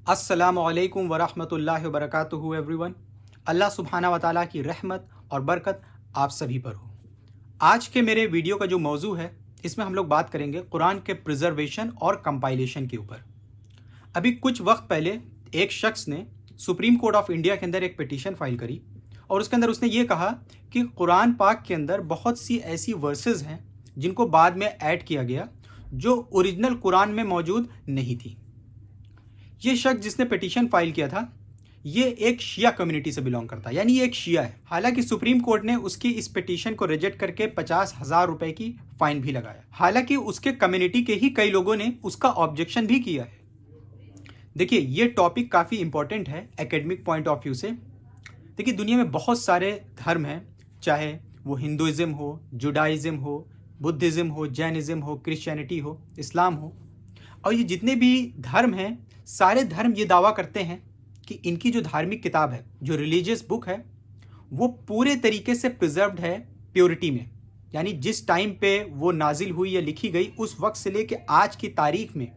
अस्सलामुअलैकुम वरहमतुल्लाहि वबरकातुहू एवरीवन। अल्लाह सुब्हाना व तआला की रहमत और बरकत आप सभी पर हो। आज के मेरे वीडियो का जो मौजू है, इसमें हम लोग बात करेंगे कुरान के प्रिजर्वेशन और कंपाइलेशन के ऊपर। अभी कुछ वक्त पहले एक शख्स ने सुप्रीम कोर्ट ऑफ इंडिया के अंदर एक पिटीशन फाइल करी और उसके अंदर उसने ये कहा कि कुरान पाक के अंदर बहुत सी ऐसी वर्सेस हैं जिनको बाद में ऐड किया गया जो ओरिजिनल कुरान में मौजूद नहीं थी। ये शख्स जिसने पिटीशन फाइल किया था, ये एक शिया कम्युनिटी से बिलोंग करता है, यानी ये एक शिया है। हालांकि सुप्रीम कोर्ट ने उसकी इस पिटीशन को रिजेक्ट करके 50,000 रुपए की फाइन भी लगाया। हालांकि उसके कम्युनिटी के ही कई लोगों ने उसका ऑब्जेक्शन भी किया है। देखिए, ये टॉपिक काफ़ी इंपॉर्टेंट है एकेडमिक पॉइंट ऑफ व्यू से। देखिए, दुनिया में बहुत सारे धर्म हैं, चाहे वो हिंदुइज्म हो, जुडाइज्म हो, बुद्धिज़्म हो, जैनिज़्म हो, क्रिश्चियनिटी हो, इस्लाम हो। और ये जितने भी धर्म हैं, सारे धर्म ये दावा करते हैं कि इनकी जो धार्मिक किताब है, जो रिलीजियस बुक है, वो पूरे तरीके से प्रिजर्व्ड है प्योरिटी में। यानी जिस टाइम पे वो नाजिल हुई या लिखी गई, उस वक्त से लेके आज की तारीख में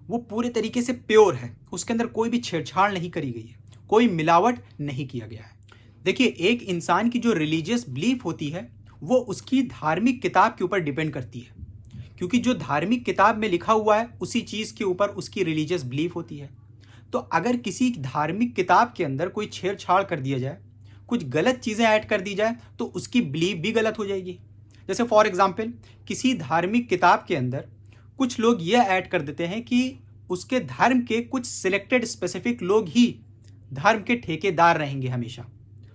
वो पूरे तरीके से प्योर है। उसके अंदर कोई भी छेड़छाड़ नहीं करी गई है, कोई मिलावट नहीं किया गया है। देखिए, एक इंसान की जो रिलीजियस बिलीफ होती है, वो उसकी धार्मिक किताब के ऊपर डिपेंड करती है, क्योंकि जो धार्मिक किताब में लिखा हुआ है उसी चीज़ के ऊपर उसकी रिलीजियस बिलीफ होती है। तो अगर किसी धार्मिक किताब के अंदर कोई छेड़छाड़ कर दिया जाए, कुछ गलत चीज़ें ऐड कर दी जाए, तो उसकी बिलीफ भी गलत हो जाएगी। जैसे फॉर एग्जाम्पल, किसी धार्मिक किताब के अंदर कुछ लोग ये ऐड कर देते हैं कि उसके धर्म के कुछ सिलेक्टेड स्पेसिफिक लोग ही धर्म के ठेकेदार रहेंगे हमेशा।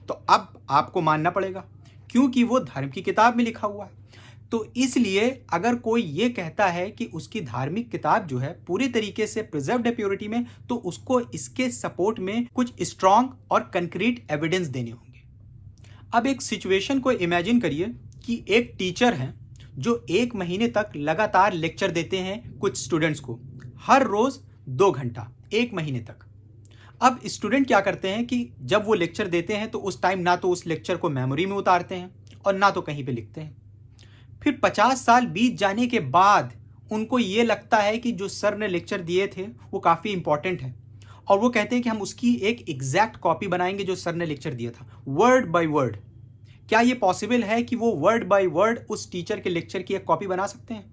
तो अब आपको मानना पड़ेगा, क्योंकि वो धर्म की किताब में लिखा हुआ है। तो इसलिए अगर कोई ये कहता है कि उसकी धार्मिक किताब जो है पूरी तरीके से प्रिजर्व्ड है प्योरिटी में, तो उसको इसके सपोर्ट में कुछ स्ट्रॉन्ग और कंक्रीट एविडेंस देने होंगे। अब एक सिचुएशन को इमेजिन करिए कि एक टीचर हैं जो 1 महीने तक लगातार लेक्चर देते हैं कुछ स्टूडेंट्स को, हर रोज 2 घंटा, 1 महीने तक। अब स्टूडेंट क्या करते हैं कि जब वो लेक्चर देते हैं तो उस टाइम ना तो उस लेक्चर को मेमोरी में उतारते हैं और ना तो कहीं पे लिखते हैं। फिर 50 साल बीत जाने के बाद उनको ये लगता है कि जो सर ने लेक्चर दिए थे वो काफ़ी इंपॉर्टेंट है, और वो कहते हैं कि हम उसकी एक एग्जैक्ट कॉपी बनाएंगे जो सर ने लेक्चर दिया था, वर्ड बाय वर्ड। क्या ये पॉसिबल है कि वो वर्ड बाय वर्ड उस टीचर के लेक्चर की एक कॉपी बना सकते हैं?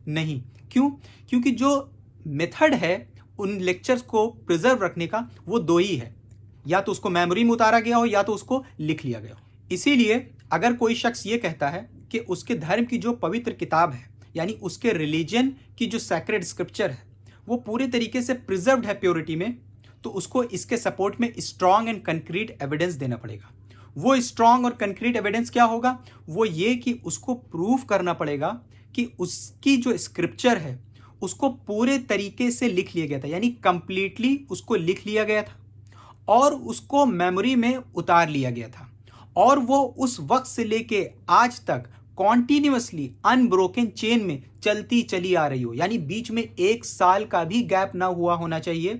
नहीं। क्यों? क्योंकि जो मेथड है उन लेक्चर्स को प्रिजर्व रखने का, वो दो ही है, या तो उसको मेमोरी में उतारा गया हो या तो उसको लिख लिया गया हो। इसीलिए अगर कोई शख्स ये कहता है कि उसके धर्म की जो पवित्र किताब है, यानी उसके रिलीजन की जो सैक्रेड स्क्रिप्चर है, वो पूरे तरीके से प्रिजर्व्ड है प्योरिटी में, तो उसको इसके सपोर्ट में स्ट्रॉन्ग एंड कंक्रीट एविडेंस देना पड़ेगा। वो स्ट्रॉन्ग और कंक्रीट एविडेंस क्या होगा? वो ये कि उसको प्रूफ करना पड़ेगा कि उसकी जो स्क्रिप्चर है उसको पूरे तरीके से लिख लिया गया था, यानी कंप्लीटली उसको लिख लिया गया था और उसको मेमोरी में उतार लिया गया था, और वो उस वक्त से लेके आज तक कॉन्टिन्यूअसली अनब्रोकन चेन में चलती चली आ रही हो। यानी बीच में 1 साल का भी गैप ना हुआ होना चाहिए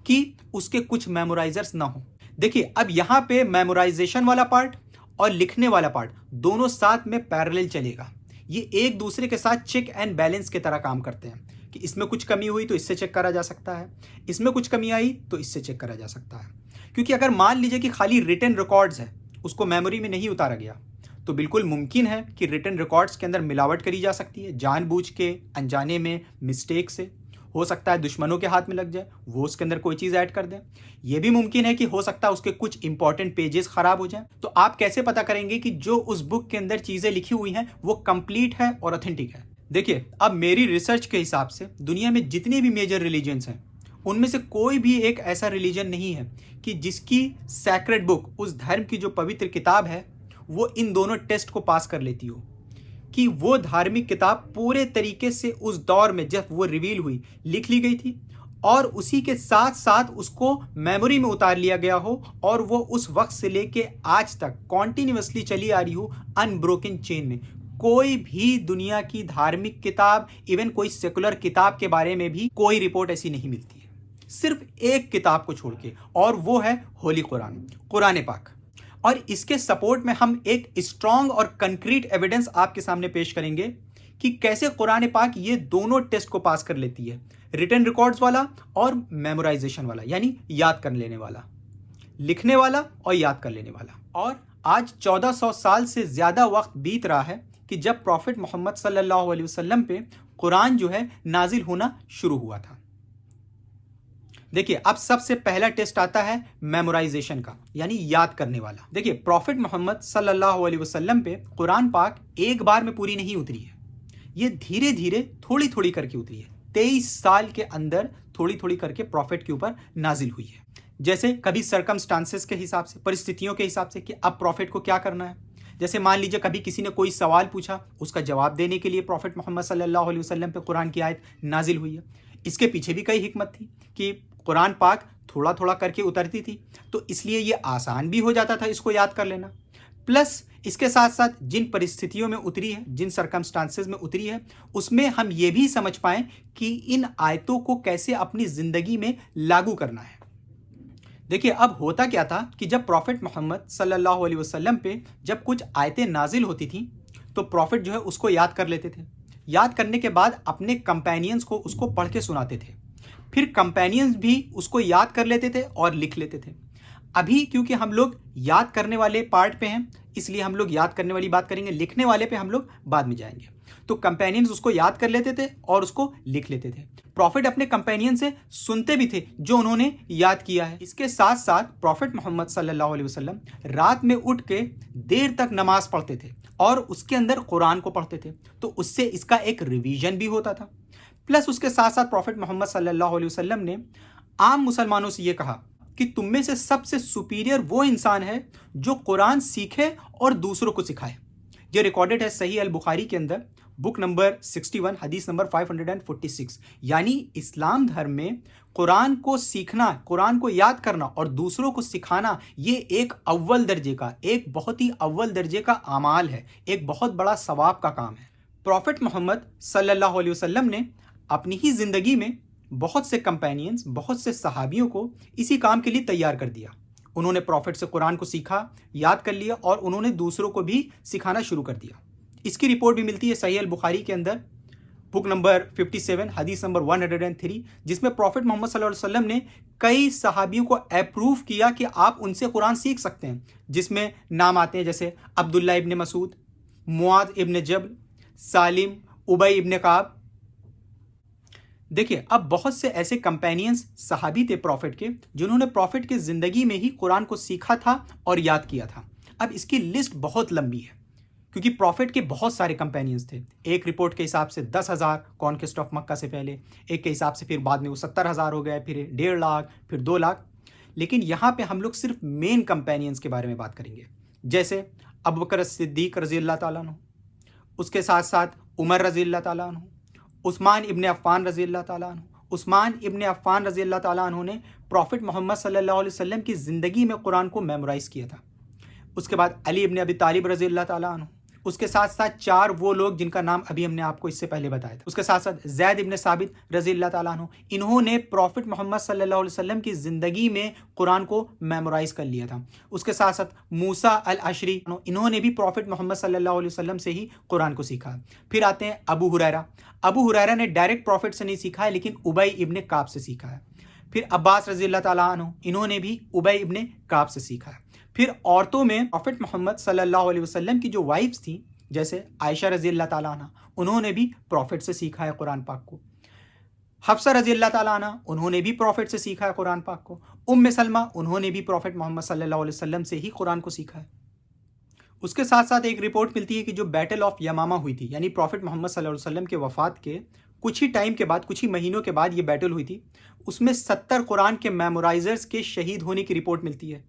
कि उसके कुछ मेमोराइजर्स ना हो। देखिए, अब यहां पे मेमोराइजेशन वाला पार्ट और लिखने वाला पार्ट दोनों साथ में पैरेलल चलेगा। ये एक दूसरे के साथ चेक एंड बैलेंस की तरह काम करते हैं कि इसमें कुछ कमी हुई तो इससे चेक करा जा सकता है, इसमें कुछ कमी आई तो इससे चेक करा जा सकता है। क्योंकि अगर मान लीजिए कि खाली रिटन रिकॉर्ड्स है, उसको मेमोरी में नहीं उतारा गया, तो बिल्कुल मुमकिन है कि रिटन रिकॉर्ड्स के अंदर मिलावट करी जा सकती है, जानबूझ के, अनजाने में, मिस्टेक से। हो सकता है दुश्मनों के हाथ में लग जाए, वो उसके अंदर कोई चीज़ ऐड कर दें। यह भी मुमकिन है कि हो सकता है उसके कुछ इंपॉर्टेंट पेजेस खराब हो जाए। तो आप कैसे पता करेंगे कि जो उस बुक के अंदर चीज़ें लिखी हुई हैं वो कंप्लीट है और ऑथेंटिक है? देखिए, अब मेरी रिसर्च के हिसाब से दुनिया में जितने भी मेजर रिलीजन्स हैं, उनमें से कोई भी एक ऐसा रिलीजन नहीं है कि जिसकी सैक्रेड बुक, उस धर्म की जो पवित्र किताब है, वो इन दोनों टेस्ट को पास कर लेती हो कि वो धार्मिक किताब पूरे तरीके से उस दौर में जब वो रिवील हुई लिख ली गई थी, और उसी के साथ साथ उसको मेमोरी में उतार लिया गया हो, और वो उस वक्त से लेके आज तक कॉन्टिन्यूअसली चली आ रही हो अनब्रोकन चेन में। कोई भी दुनिया की धार्मिक किताब, इवन कोई सेकुलर किताब के बारे में भी कोई रिपोर्ट ऐसी नहीं मिलती है, सिर्फ एक किताब को छोड़ के, और वो है होली कुरान, कुरान पाक। और इसके सपोर्ट में हम एक स्ट्रॉन्ग और कंक्रीट एविडेंस आपके सामने पेश करेंगे कि कैसे कुरान पाक ये दोनों टेस्ट को पास कर लेती है, रिटन रिकॉर्ड्स वाला और मेमोराइजेशन वाला, यानी याद कर लेने वाला, लिखने वाला और याद कर लेने वाला। और आज 1400 साल से ज़्यादा वक्त बीत रहा है कि जब प्रॉफिट मोहम्मद सल्लल्लाहु अलैहि वसल्लम पे कुरान जो है नाजिल होना शुरू हुआ था। देखिए, अब सबसे पहला टेस्ट आता है मेमोराइजेशन का, यानी याद करने वाला। देखिए, प्रॉफिट मोहम्मद सल्लल्लाहु अलैहि वसल्लम पे कुरान पाक एक बार में पूरी नहीं उतरी है, ये धीरे धीरे थोड़ी थोड़ी करके उतरी है। 23 साल के अंदर थोड़ी थोड़ी करके प्रॉफिट के ऊपर नाजिल हुई है। जैसे कभी सरकमस्टांसेस के हिसाब से, परिस्थितियों के हिसाब से कि अब प्रॉफिट को क्या करना है। जैसे मान लीजिए कभी किसी ने कोई सवाल पूछा, उसका जवाब देने के लिए प्रॉफिट मोहम्मद सल्लल्लाहु अलैहि वसल्लम पे कुरान की आयत नाजिल हुई है। इसके पीछे भी कई हिकमत थी कि कुरान पाक थोड़ा थोड़ा करके उतरती थी, तो इसलिए ये आसान भी हो जाता था इसको याद कर लेना। प्लस इसके साथ साथ जिन परिस्थितियों में उतरी है, जिन सरकमस्टांसेस में उतरी है, उसमें हम ये भी समझ पाएं कि इन आयतों को कैसे अपनी ज़िंदगी में लागू करना है। देखिए, अब होता क्या था कि जब प्रॉफिट मोहम्मद सल्लल्लाहु अलैहि वसल्लम पे जब कुछ आयतें नाजिल होती थी, तो प्रॉफिट जो है उसको याद कर लेते थे। याद करने के बाद अपने कंपेनियंस को उसको पढ़ के सुनाते थे, फिर कंपेनियंस भी उसको याद कर लेते थे और लिख लेते थे। अभी क्योंकि हम लोग याद करने वाले पार्ट पे हैं, इसलिए हम लोग याद करने वाली बात करेंगे, लिखने वाले पे हम लोग बाद में जाएंगे। तो कंपेनियंस उसको याद कर लेते थे और उसको लिख लेते थे। प्रॉफिट अपने कंपेनियन से सुनते भी थे जो उन्होंने याद किया है। इसके साथ साथ प्रॉफिट मोहम्मद सल्लल्लाहु अलैहि वसल्लम रात में उठ के देर तक नमाज पढ़ते थे और उसके अंदर कुरान को पढ़ते थे, तो उससे इसका एक रिवीजन भी होता था। प्लस उसके साथ साथ प्रॉफिट मोहम्मद सल्लल्लाहु अलैहि वसल्लम ने आम मुसलमानों से ये कहा कि तुम में से सबसे सुपीरियर वो इंसान है जो कुरान सीखे और दूसरों को सिखाए। ये रिकॉर्डेड है सही अल बुखारी के अंदर, बुक नंबर 61, हदीस नंबर 546। यानी इस्लाम धर्म में कुरान को सीखना, कुरान को याद करना और दूसरों को सिखाना, ये एक अव्वल दर्जे का, एक बहुत ही अव्वल दर्जे का अमाल है, एक बहुत बड़ा सवाब का काम है। प्रॉफिट मोहम्मद सल्लल्लाहु अलैहि वसल्लम ने अपनी ही ज़िंदगी में बहुत से कंपेनियंस, बहुत से सहाबियों को इसी काम के लिए तैयार कर दिया। उन्होंने प्रॉफिट से कुरान को सीखा, याद कर लिया और उन्होंने दूसरों को भी सिखाना शुरू कर दिया। इसकी रिपोर्ट भी मिलती है सही अल बुखारी के अंदर, बुक नंबर 57, हदीस नंबर 103, जिसमें प्रॉफिट मोहम्मद सल्लल्लाहु अलैहि वसल्लम ने कई सहाबियों को अप्रूव किया कि आप उनसे कुरान सीख सकते हैं, जिसमें नाम आते हैं जैसे अब्दुल्ला इब्न मसूद, मुआद इब्न जबल, सालिम, उबई इब्न काब। देखिए, अब बहुत से ऐसे कंपेनियंस सहाबी थे प्रॉफिट के, जिन्होंने प्रॉफिट की ज़िंदगी में ही कुरान को सीखा था और याद किया था। अब इसकी लिस्ट बहुत लंबी है क्योंकि प्रॉफिट के बहुत सारे कंपेनियंस थे। एक रिपोर्ट के हिसाब से 10,000 कॉन्क्वेस्ट ऑफ मक्का से पहले, एक के हिसाब से फिर बाद में वो 70,000 हो गए, फिर 1.5 लाख, फिर 2 लाख। लेकिन यहाँ पे हम लोग सिर्फ मेन कंपेनियंस के बारे में बात करेंगे, जैसे अबू बकर सिद्दीक रज़ी अल्लाह ताला अन्हु, उसके साथ साथ उमर रज़ी अल्लाह ताला अन्हु, उस्मान इब्न अफ़्फ़ान रज़ी अल्लाह ताला अन्हु। उस्मान इब्न अफ़्फ़ान रज़ी अल्लाह ताला अन्हु ने प्रॉफिट मोहम्मद सल्लल्लाहु अलैहि वसल्लम की ज़िंदगी में कुरान को मेमोराइज़ किया था। उसके बाद अली इब्न अबी तालिब रज़ी अल्लाह ताला अन्हु, उसके साथ साथ 4 वो लोग जिनका नाम अभी हमने आपको इससे पहले बताया था। उसके साथ साथ ज़ैद इब्न साबित रज़ी अल्लाह ताला अन्हु, इन्होंने प्रॉफिट मोहम्मद सल्लल्लाहु अलैहि वसल्लम की ज़िंदगी में कुरान को मेमोराइज़ कर लिया था। उसके साथ साथ मूसा अल अशरी, इन्होंने भी प्रॉफिट मोहम्मद सल्लल्लाहु अलैहि वसल्लम से ही कुरान को सीखा। फिर आते हैं अबू हुरैरा। अबू हुरैरा ने डायरेक्ट प्रॉफिट से नहीं सीखा है, लेकिन उबई इब्न काब से सीखा है। फिर अब्बास रज़ी अल्लाह ताला अन्हु, इन्होंने भी उबई इब्न काब से सीखा है। फिर औरतों में प्रॉफिट मोहम्मद सल्लल्लाहु अलैहि वसल्लम की जो वाइफ्स थी, जैसे आयशा रज़ी अल्लाह ताला अन्हा, उन्होंने भी प्रॉफिट से सीखा है कुरान पाक को। हफ्सा रज़ी अल्लाह ताला अन्हा, उन्होंने भी प्रॉफिट से सीखा है कुरान पाक को। उम्मे सलमा, उन्होंने भी प्रॉफिट मोहम्मद सल्लल्लाहु अलैहि वसल्लम से ही कुरान को सीखा है। उसके साथ साथ एक रिपोर्ट मिलती है कि जो बैटल ऑफ यमामा हुई थी, यानी प्रॉफिट मोहम्मद सल्लल्लाहु अलैहि वसल्लम के वफ़ात के कुछ ही टाइम के बाद, कुछ ही महीनों के बाद ये बैटल हुई थी, उसमें 70 कुरान के मेमोराइजर्स के शहीद होने की रिपोर्ट मिलती है।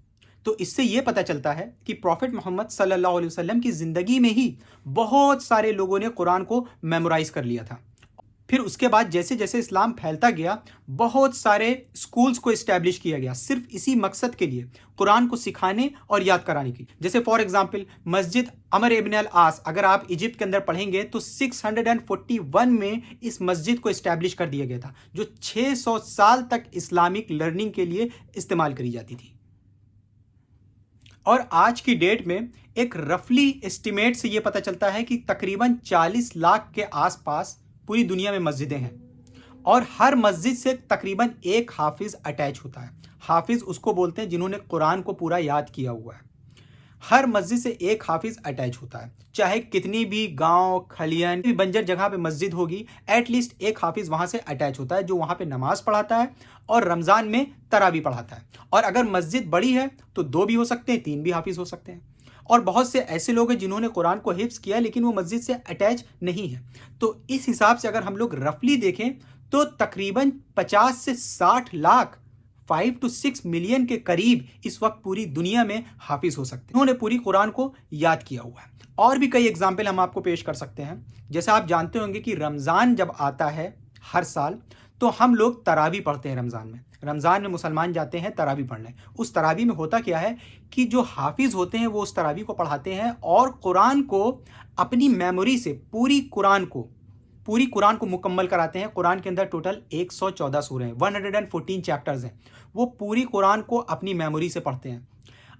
तो इससे ये पता चलता है कि प्रॉफिट मोहम्मद सल्लल्लाहु अलैहि वसल्लम की ज़िंदगी में ही बहुत सारे लोगों ने कुरान को मेमोराइज़ कर लिया था। फिर उसके बाद जैसे जैसे इस्लाम फैलता गया, बहुत सारे स्कूल्स को इस्टेब्लिश किया गया सिर्फ इसी मकसद के लिए, कुरान को सिखाने और याद कराने की। जैसे फॉर एग्जांपल मस्जिद अमर इब्न अल आस, अगर आप इजिप्ट के अंदर पढ़ेंगे तो 641 में इस मस्जिद को इस्टेब्लिश कर दिया गया था, जो 600 साल तक इस्लामिक लर्निंग के लिए इस्तेमाल करी जाती थी। और आज की डेट में एक रफली एस्टिमेट से ये पता चलता है कि तकरीबन 40 लाख के आसपास पूरी दुनिया में मस्जिदें हैं और हर मस्जिद से तकरीबन एक हाफिज अटैच होता है। हाफिज उसको बोलते हैं जिन्होंने कुरान को पूरा याद किया हुआ है। हर मस्जिद से एक हाफिज अटैच होता है, चाहे कितनी भी गांव खलियन बंजर जगह पे मस्जिद होगी, एटलीस्ट एक हाफिज वहां से अटैच होता है जो वहां पे नमाज पढ़ाता है और रमजान में तरावी पढ़ाता है। और अगर मस्जिद बड़ी है तो 2 भी हो सकते हैं, 3 भी हाफिज हो सकते हैं। और बहुत से ऐसे लोग हैं जिन्होंने कुरान को हिफ्ज किया लेकिन वो मस्जिद से अटैच नहीं है। तो इस हिसाब से अगर हम लोग रफली देखें तो तकरीबन 50 से 60 लाख 5 to 6 मिलियन के करीब इस वक्त पूरी दुनिया में हाफिज हो सकते हैं। उन्होंने पूरी कुरान को याद किया हुआ है। और भी कई एग्जाम्पल हम आपको पेश कर सकते हैं। जैसे आप जानते होंगे कि रमज़ान जब आता है हर साल तो हम लोग तरावी पढ़ते हैं। रमज़ान में मुसलमान जाते हैं तरावी पढ़ने। उस तरावी में होता क्या है कि जो हाफिज होते हैं वो उस तरावी को पढ़ाते हैं और कुरान को अपनी मेमोरी से पूरी कुरान को मुकम्मल कराते हैं। कुरान के अंदर टोटल 114 सूरे हैं, 114 चैप्टर्स हैं। वो पूरी कुरान को अपनी मेमोरी से पढ़ते हैं।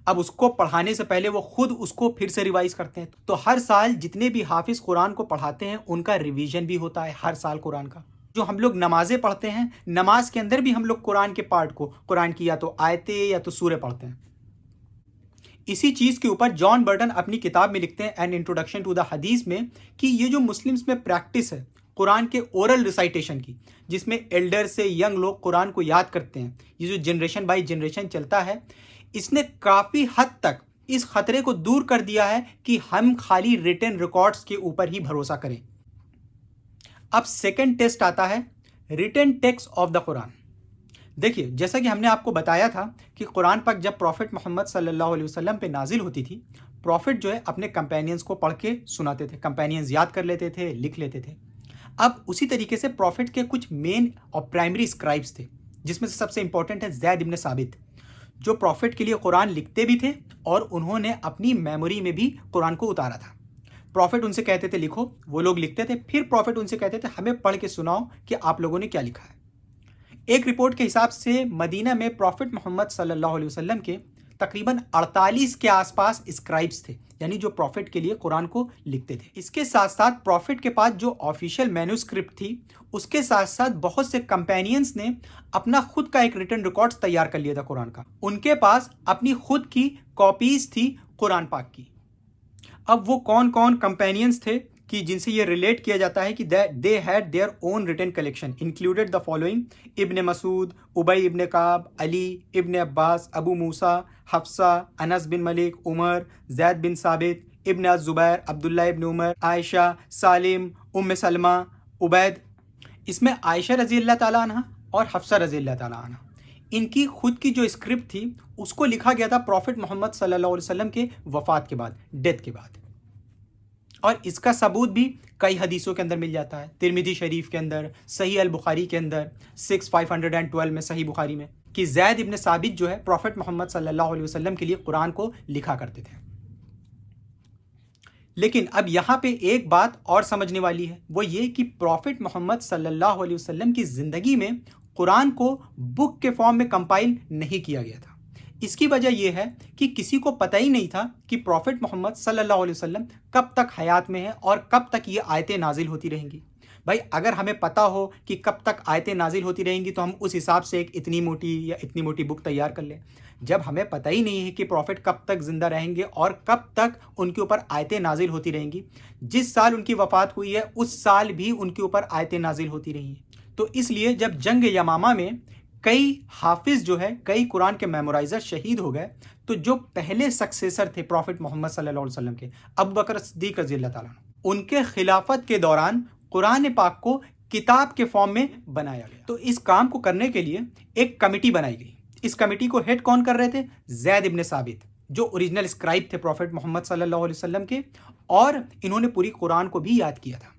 अब उसको पढ़ाने से पहले वो खुद उसको फिर से रिवाइज करते हैं। तो हर साल जितने भी हाफिज कुरान को पढ़ाते हैं उनका रिवीजन भी होता है हर साल कुरान का। जो हम लोग नमाजें पढ़ते हैं, नमाज के अंदर भी हम लोग कुरान के पार्ट को, कुरान की या तो आयतें या तो सूरे पढ़ते हैं। इसी चीज के ऊपर जॉन बर्टन अपनी किताब में लिखते हैं एन इंट्रोडक्शन टू द हदीस में कि ये जो मुस्लिम्स में प्रैक्टिस है कुरान के ओरल रिसाइटेशन की, जिसमें एल्डर से यंग लोग कुरान को याद करते हैं, ये जो जनरेशन बाय जनरेशन चलता है, इसने काफी हद तक इस खतरे को दूर कर दिया है कि हम खाली रिटन रिकॉर्ड्स के ऊपर ही भरोसा करें। अब सेकंड टेस्ट आता है written text of the Quran. देखिए, जैसा कि हमने आपको बताया था कि कुरान पाक जब प्रॉफिट मोहम्मद सल्लल्लाहु अलैहि वसल्लम पे नाजिल होती थी, प्रॉफिट जो है अपने कंपेनियंस को पढ़ के सुनाते थे, कंपेनियंस याद कर लेते थे, लिख लेते थे। अब उसी तरीके से प्रॉफिट के कुछ मेन और प्राइमरी स्क्राइब्स थे, जिसमें से सबसे इंपॉर्टेंट है ज़ैद इब्न साबित, जो प्रॉफिट के लिए कुरान लिखते भी थे और उन्होंने अपनी मेमोरी में भी कुरान को उतारा था। प्रॉफिट उनसे कहते थे लिखो, वो लोग लिखते थे, फिर प्रॉफिट उनसे कहते थे हमें पढ़ के सुनाओ कि आप लोगों ने क्या लिखा है। एक रिपोर्ट के हिसाब से मदीना में प्रॉफिट मोहम्मद सल्लल्लाहु अलैहि वसल्लम के तकरीबन 48 के आसपास स्क्राइब्स थे, यानी जो प्रॉफिट के लिए कुरान को लिखते थे। इसके साथ साथ प्रॉफिट के पास जो ऑफिशियल मैन्यूस्क्रिप्ट थी, उसके साथ साथ बहुत से कंपेनियंस ने अपना खुद का एक रिटन रिकॉर्ड तैयार कर लिया था कुरान का। उनके पास अपनी खुद की कॉपीज थी कुरान पाक की। अब वो कौन कौन कंपेनियंस थे कि जिनसे ये रिलेट किया जाता है कि they had their own written collection, included the following: Ibn Masud, Ubayy ibn Ka'b, Ali ibn Abbas, Abu Musa, Hafsa, Anas bin Malik, Umar, Zaid bin Thabit, Ibn अज़ुबैर, Abdullah इब्न उमर, आयशा, सालिम, उम्म सलमा, उबैद। इसमें आयशा रजी अल्लाह ताला अन्हा और हफ्सा रजी अल्लाह ताला अन्हा, इनकी खुद की जो स्क्रिप्ट थी उसको लिखा गया था प्रॉफिट मोहम्मद सल्लल्लाहु अलैहि वसल्लम के वफात के बाद, डेथ के बाद। और इसका सबूत भी कई हदीसों के अंदर मिल जाता है। तिरमिजी शरीफ के अंदर, सही अल बुखारी के अंदर 6512 में, सही बुखारी में, कि ज़ैद इब्न साबित जो है प्रॉफिट मोहम्मद सल्लल्लाहु अलैहि वसल्लम के लिए कुरान को लिखा करते थे। लेकिन अब यहाँ पे एक बात और समझने वाली है, वो ये कि प्रॉफिट मोहम्मद सल्लल्लाहु अलैहि वसल्लम की ज़िंदगी में कुरान को बुक के फॉर्म में कंपाइल नहीं किया गया था। इसकी वजह यह है कि किसी को पता ही नहीं था कि प्रॉफिट मोहम्मद सल्लल्लाहु अलैहि वसल्लम कब तक हयात में है और कब तक ये आयतें नाजिल होती रहेंगी। भाई, अगर हमें पता हो कि कब तक आयतें नाजिल होती रहेंगी तो हम उस हिसाब से एक इतनी मोटी बुक तैयार कर लें। जब हमें पता ही नहीं है कि प्रॉफिट कब तक जिंदा रहेंगे और कब तक उनके ऊपर आयतें नाजिल होती रहेंगी, जिस साल उनकी वफात हुई है उस साल भी उनके ऊपर आयतें नाजिल होती रही हैं, तो इसलिए जब जंग यमामा में कई हाफिज जो है, कई कुरान के मेमोराइजर शहीद हो गए, तो जो पहले सक्सेसर थे प्रॉफिट मोहम्मद सल्लल्लाहु अलैहि वसल्लम के, अबू बकर सिद्दीक रज़ी अल्लाह ताला, उनके खिलाफत के दौरान कुरान पाक को किताब के फॉर्म में बनाया गया। तो इस काम को करने के लिए एक कमिटी बनाई गई। इस कमिटी को हेड कौन कर रहे थे? ज़ैद इब्न साबित, जो ओरिजिनल स्क्राइब थे प्रॉफिट मोहम्मद सल्लल्लाहु अलैहि वसल्लम के, और इन्होंने पूरी कुरान को भी याद किया था।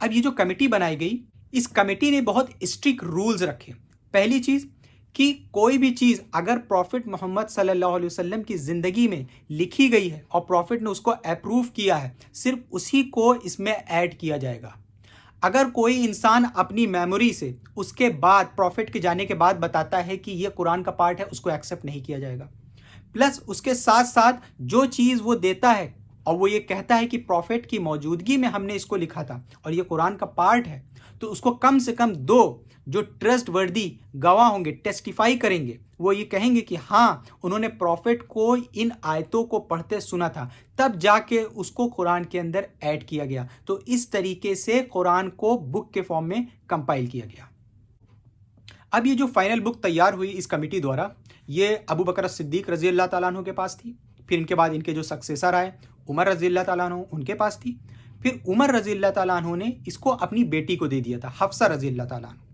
अब ये जो कमिटी बनाई गई, इस कमिटी ने बहुत स्ट्रिक्ट रूल्स रखे। पहली चीज कि कोई भी चीज़ अगर प्रॉफिट मोहम्मद सल्लल्लाहु अलैहि वसल्लम की ज़िंदगी में लिखी गई है और प्रॉफिट ने उसको अप्रूव किया है, सिर्फ उसी को इसमें ऐड किया जाएगा। अगर कोई इंसान अपनी मेमोरी से उसके बाद, प्रॉफिट के जाने के बाद बताता है कि ये कुरान का पार्ट है, उसको एक्सेप्ट नहीं किया जाएगा। प्लस उसके साथ साथ जो चीज़ वो देता है और वो ये कहता है कि प्रॉफिट की मौजूदगी में हमने इसको लिखा था और ये कुरान का पार्ट है, तो उसको कम से कम दो जो ट्रस्ट वर्दी गवाह होंगे, टेस्टिफाई करेंगे, वो ये कहेंगे कि हाँ उन्होंने प्रॉफिट को इन आयतों को पढ़ते सुना था, तब जाके उसको कुरान के अंदर ऐड किया गया। तो इस तरीके से कुरान को बुक के फॉर्म में कंपाइल किया गया। अब ये जो फाइनल बुक तैयार हुई इस कमिटी द्वारा, ये अबू बकर सिद्दीक रजी अल्लाह ताला अन्हु के पास थी। फिर इनके बाद इनके जो सक्सेसर आए उमर रजी अल्लाह ताला अन्हु, उनके पास थी। फिर उमर रजी अल्लाह ताला अन्हु ने इसको अपनी बेटी को दे दिया था, हफ्सा रजी अल्लाह ताला अन्हु।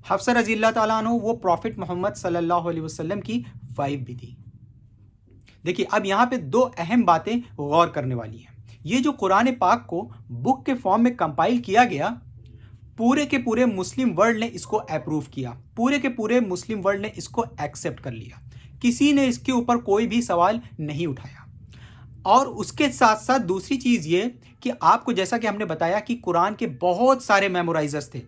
हफ्सा रजी अल्लाह ताला अन्हु वो प्रॉफिट मोहम्मद सल्लल्लाहु अलैहि वसल्लम की वाइफ भी थी। देखिए अब यहाँ पे दो अहम बातें गौर करने वाली हैं। ये जो कुरान पाक को बुक के फॉर्म में कंपाइल किया गया, पूरे के पूरे मुस्लिम वर्ल्ड ने इसको अप्रूव किया, पूरे के पूरे मुस्लिम वर्ल्ड ने इसको एक्सेप्ट कर लिया, किसी ने इसके ऊपर कोई भी सवाल नहीं उठाया। और उसके साथ साथ दूसरी चीज़ ये कि आपको जैसा कि हमने बताया कि कुरान के बहुत सारे मेमोराइजर्स थे,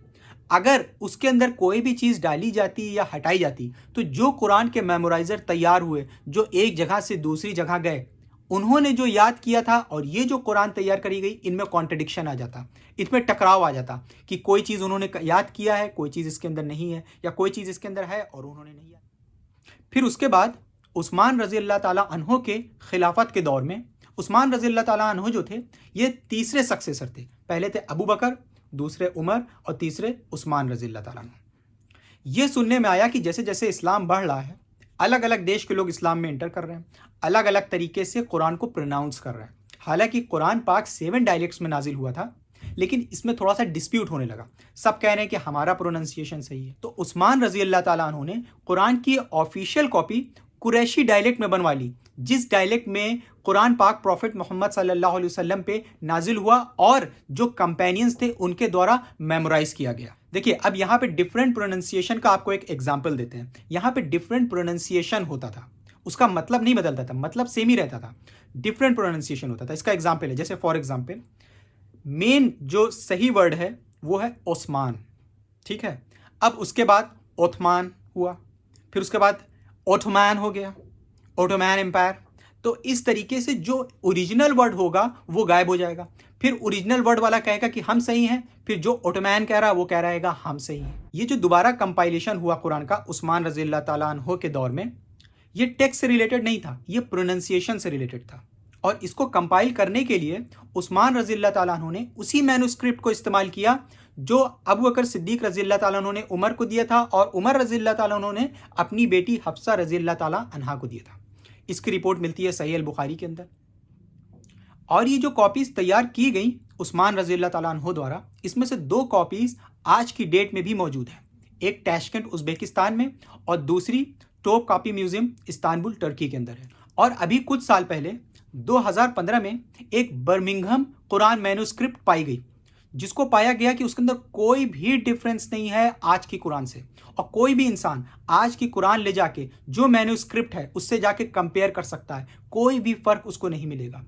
अगर उसके अंदर कोई भी चीज़ डाली जाती या हटाई जाती तो जो कुरान के मेमोराइजर तैयार हुए, जो एक जगह से दूसरी जगह गए, उन्होंने जो याद किया था और ये जो कुरान तैयार करी गई, इनमें कॉन्ट्रडिक्शन आ जाता, इसमें टकराव आ जाता कि कोई चीज़ उन्होंने याद किया है, कोई चीज़ इसके अंदर नहीं है, या कोई चीज़ इसके अंदर है और उन्होंने नहीं याद। फिर उसके बाद उस्मान रजी अल्लाह ताला अन्हो के खिलाफत के दौर में उस्मान रजी अल्लाह ताला अन्हो जो थे, ये तीसरे सक्सेसर थे। पहले थे अबू बकर, दूसरे उमर और तीसरे उस्मान रजी अल्लाह ताला अन्हो। ये सुनने में आया कि जैसे जैसे इस्लाम बढ़ रहा है, अलग अलग देश के लोग इस्लाम में एंटर कर रहे हैं, अलग अलग तरीके से कुरान को प्रोनाउंस कर रहे हैं। हालांकि कुरान पाक 7 डायलेक्ट्स में नाजिल हुआ था, लेकिन इसमें थोड़ा सा डिस्प्यूट होने लगा। सब कह रहे हैं कि हमारा प्रोनाउंसिएशन सही है। तो उस्मान रजी अल्लाह ताला अन्हु ने कुरान की ऑफिशियल कॉपी कुरैशी डायलेक्ट में बनवा ली, जिस डायलेक्ट में कुरान पाक प्रॉफिट मोहम्मद सल्लल्लाहु अलैहि वसल्लम पे नाजिल हुआ और जो कंपेनियंस थे उनके द्वारा मेमोराइज किया गया। देखिए अब यहाँ पे डिफरेंट प्रोनाउंसिएशन का आपको एक एग्जाम्पल देते हैं। यहाँ पे डिफरेंट प्रोनाउंसिएशन होता था, उसका मतलब नहीं बदलता था, मतलब सेम ही रहता था, डिफरेंट प्रोनाउंसिएशन होता था। इसका एग्जाम्पल है, जैसे फॉर एग्जाम्पल मेन जो सही वर्ड है वो है ओस्मान, ठीक है। अब उसके बाद ओथमान हुआ, फिर उसके बाद ओटोमैन हो गया, ओटोमैन एम्पायर। तो इस तरीके से जो ओरिजिनल वर्ड होगा वो गायब हो जाएगा। फिर ओरिजिनल वर्ड वाला कहेगा कि हम सही हैं, फिर जो ओटोमैन कह रहा है वो कह रहेगा हम सही हैं। ये जो दोबारा कंपाइलेशन हुआ कुरान का उस्मान रज़ी अल्लाह ताला अन्हो के दौर में, ये टेक्स्ट से रिलेटेड नहीं था, ये प्रोनाउंसिएशन से रिलेटेड था। और इसको कंपाइल करने के लिए उस्मान रज़ी अल्लाह ताला अन्हो ने उसी मैन्युस्क्रिप्ट को इस्तेमाल किया जो अबू बकर सिद्दीक रज़ी अल्लाह ताला अन्हो ने उमर को दिया था और उमर रज़ी अल्लाह ताला अन्हो ने अपनी बेटी हफ्सा रज़ी अल्लाह ताला अन्हा को दिया था। इसकी रिपोर्ट मिलती है सहीह अल बुखारी के अंदर। और ये जो कॉपीज़ तैयार की गई उस्मान रज़ी अल्लाह ताला अन्हो द्वारा, इसमें से 2 कॉपीज़ आज की डेट में भी मौजूद हैं, एक ताशकंद उज़्बेकिस्तान में और दूसरी top copy museum Istanbul Turkey के अंदर है। और अभी कुछ साल पहले 2015 में एक बर्मिंघम कुरान मैन्युस्क्रिप्ट पाई गई, जिसको पाया गया कि उसके अंदर कोई भी डिफरेंस नहीं है आज की कुरान से। और कोई भी इंसान आज की कुरान ले जाके जो मैन्युस्क्रिप्ट है उससे जाके कंपेयर कर सकता है, कोई भी फर्क उसको नहीं मिलेगा।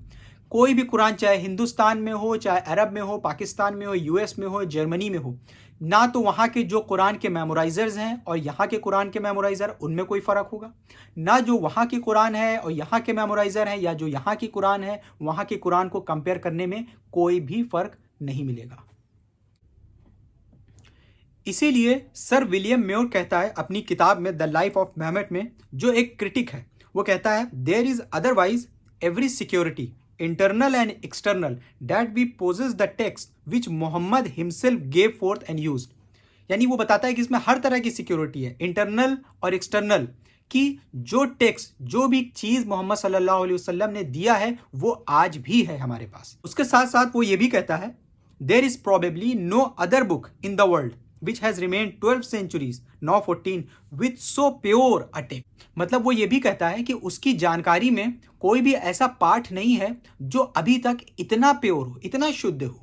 कोई भी कुरान चाहे हिंदुस्तान में हो, चाहे अरब में हो, पाकिस्तान में हो, यूएस में हो, जर्मनी में हो, ना तो वहाँ के जो कुरान के मेमोराइजर्स हैं और यहाँ के कुरान के मेमोराइजर, उनमें कोई फ़र्क होगा, ना जो वहाँ की कुरान है और यहाँ के मेमोराइजर हैं, या जो यहाँ की कुरान है वहाँ के कुरान को कंपेयर करने में कोई भी फ़र्क नहीं मिलेगा। इसीलिए सर विलियम म्योर कहता है अपनी किताब में द लाइफ ऑफ मोहम्मद में, जो एक क्रिटिक है, वो कहता है there is otherwise every security internal and external that we possess the text which Muhammad himself gave forth and used. यानी वो बताता है कि इसमें हर तरह की सिक्योरिटी है, इंटरनल और एक्सटर्नल, कि जो टेक्स्ट, जो भी चीज़ मोहम्मद सल्लल्लाहु अलैहि वसल्लम ने दिया है वो आज भी है हमारे पास। उसके साथ साथ वो ये भी कहता है there is probably no other book in the world which has remained 12 centuries, now 14, with so pure a text। मतलब वो ये भी कहता है कि उसकी जानकारी में कोई भी ऐसा पाठ नहीं है जो अभी तक इतना प्योर हो, इतना शुद्ध हो।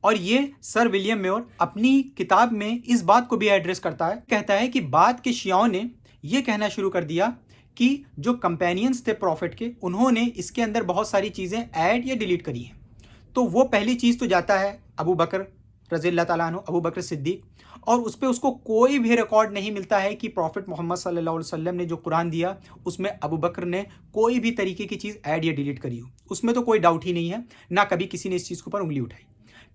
और ये सर विलियम म्योर अपनी किताब में इस बात को भी एड्रेस करता है, कहता है कि बाद के शियाओं ने ये कहना शुरू कर दिया कि जो कंपेनियंस थे प्रॉफिट के, उन्होंने इसके अंदर बहुत सारी चीज़ें ऐड या डिलीट करी हैं। तो वो पहली चीज़ तो जाता है अबू बकर रज़ी अल्लाह ताला अन्हु, अबू बकर सिद्दीक, और उस पे उसको कोई भी रिकॉर्ड नहीं मिलता है कि प्रॉफिट मोहम्मद सल्लल्लाहु अलैहि वसल्लम ने जो कुरान दिया उसमें अबू बकर ने कोई भी तरीके की चीज़ ऐड या डिलीट करी हो। उसमें तो कोई डाउट ही नहीं है, ना कभी किसी ने इस चीज़ के ऊपर उंगली उठाई।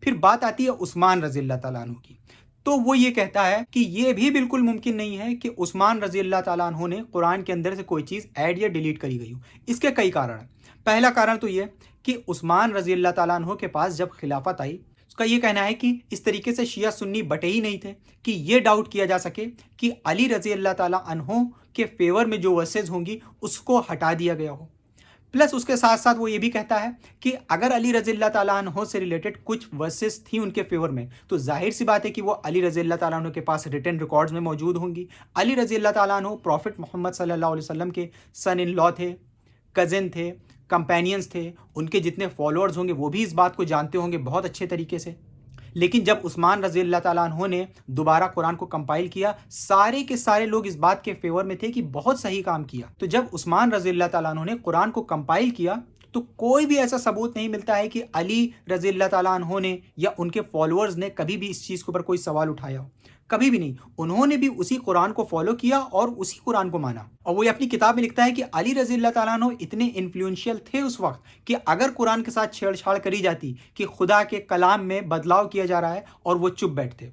फिर बात आती है उस्मान रज़ी अल्लाह ताला अन्हु की, तो वो ये कहता है कि ये भी बिल्कुल मुमकिन नहीं है कि उस्मान रज़ी अल्लाह ताला अन्हु ने कुरान के अंदर से कोई चीज़ ऐड या डिलीट करी गई हो। इसके कई कारण हैं। पहला कारण तो ये कि उस्मान रज़ी अल्लाह ताला अन्हु के पास जब खिलाफत आई, उसका ये कहना है कि इस तरीके से शिया सुन्नी बटे ही नहीं थे कि ये डाउट किया जा सके कि अली रज़ी अल्लाह ताला अन्हु के फेवर में जो वर्सेज होंगी उसको हटा दिया गया हो। प्लस उसके साथ साथ वो ये भी कहता है कि अगर अली रज़ी अल्लाह ताला अन्हु से रिलेटेड कुछ वर्सेस थी उनके फेवर में, तो जाहिर सी बात है कि वो अली रज़ी अल्लाह ताला अन्हु के पास रिटन रिकॉर्ड्स में मौजूद होंगी। अली रज़ी अल्लाह ताला अन्हु प्रॉफिट मोहम्मद सल्लल्लाहु अलैहि वसल्लम के सन इन लॉ थे, कज़िन थे, कंपेनियंस थे। उनके जितने फॉलोअर्स होंगे वो भी इस बात को जानते होंगे बहुत अच्छे तरीके से। लेकिन जब उस्मान रज़ी अल्लाह ताला अन्हु ने दोबारा कुरान को कंपाइल किया, सारे के सारे लोग इस बात के फेवर में थे कि बहुत सही काम किया। तो जब उस्मान रज़ी अल्लाह ताला अन्हु ने कुरान को कंपाइल किया तो कोई भी ऐसा सबूत नहीं मिलता है कि अली रज़ी अल्लाह ताला अन्हु ने या उनके फॉलोअर्स ने कभी भी इस चीज़ के ऊपर कोई सवाल उठाया हो। कभी भी नहीं। उन्होंने भी उसी कुरान को फॉलो किया और उसी कुरान को माना। और वो ये अपनी किताब में लिखता है कि अली रज़ी अल्लाह ताला अन्हु इतने इन्फ्लुएंशियल थे उस वक्त कि अगर कुरान के साथ छेड़छाड़ करी जाती कि खुदा के कलाम में बदलाव किया जा रहा है और वो चुप बैठते।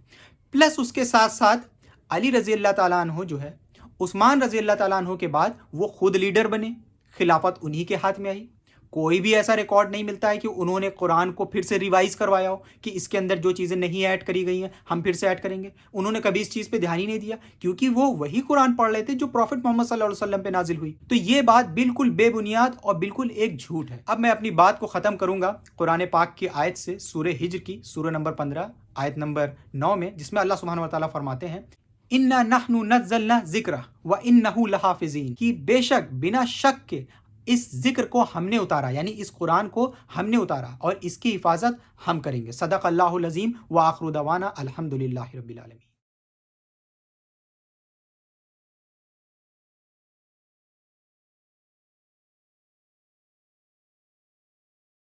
प्लस उसके साथ साथ अली रज़ी अल्लाह ताला अन्हु जो है, उस्मान रज़ी अल्लाह ताला अन्हु के बाद वो खुद लीडर बने, खिलाफत उन्हीं के हाथ में आई। कोई भी ऐसा रिकॉर्ड नहीं मिलता है कि उन्होंने कुरान को फिर से रिवाइज करवाया हो कि इसके अंदर जो चीज़ें नहीं ऐड करी गई हैं हम फिर से ऐड करेंगे। उन्होंने कभी इस चीज़ पे ध्यान ही नहीं दिया क्योंकि वो वही कुरान पढ़ रहे थे जो प्रॉफिट मोहम्मद सल्लल्लाहु अलैहि वसल्लम पे नाजिल हुई। तो ये बात बिल्कुल बेबुनियाद और बिल्कुल एक झूठ है। अब मैं अपनी बात को ख़त्म करूंगा कुरान पाक की आयत से, सूरह हिज्र की सूरह नंबर 15 आयत नंबर 9 में, जिसमें अल्लाह सुब्हानहू व तआला फरमाते हैं, इन्ना नहनु नज़्ज़लना ज़िक्रा व इन्नहु लहाफ़िज़ीन, कि बेशक बिना शक के इस जिक्र को हमने उतारा, यानी इस कुरान को हमने उतारा और इसकी हिफाजत हम करेंगे। सदक़ अल्लाहुल अज़ीम व आखिरु दवाना अल्हम्दुलिल्लाहि रब्बिल आलमीन।